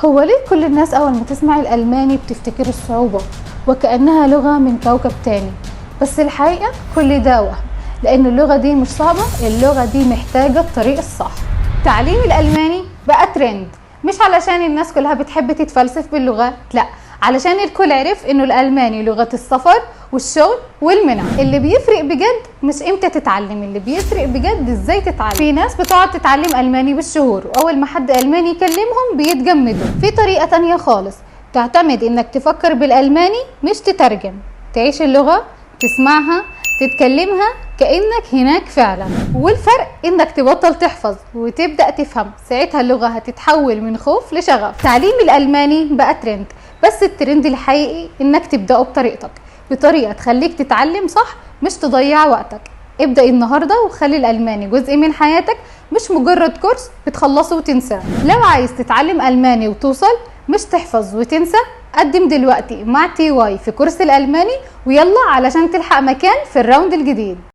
هو ليه كل الناس أول ما تسمع الألماني بتفتكر الصعوبة وكأنها لغة من كوكب تاني؟ بس الحقيقة كل ده وهم، لأن اللغة دي مش صعبة، اللغة دي محتاجة الطريق الصح. تعليم الألماني بقى ترند، مش علشان الناس كلها بتحب تتفلسف باللغات، لأ، علشان الكل عرف انه الألماني لغة السفر والشغل والمنع. اللي بيفرق بجد مش امتى تتعلم، اللي بيفرق بجد ازاي تتعلم. في ناس بتقعد تتعلم ألماني بالشهور، واول ما حد ألماني يكلمهم بيتجمدوا. في طريقة تانية خالص، تعتمد انك تفكر بالألماني مش تترجم، تعيش اللغة، تسمعها، تتكلمها كأنك هناك فعلا. والفرق انك تبطل تحفظ وتبدأ تفهم، ساعتها اللغة هتتحول من خوف لشغف. تعليم الألماني بقى ترند، بس الترند الحقيقي انك تبدأه بطريقتك، بطريقة تخليك تتعلم صح مش تضيع وقتك. ابدأ النهاردة وخلي الألماني جزء من حياتك، مش مجرد كورس بتخلصه وتنساه. لو عايز تتعلم ألماني وتوصل، مش تحفظ وتنسى، قدم دلوقتي مع TY في كورس الألماني، ويلا علشان تلحق مكان في الراوند الجديد.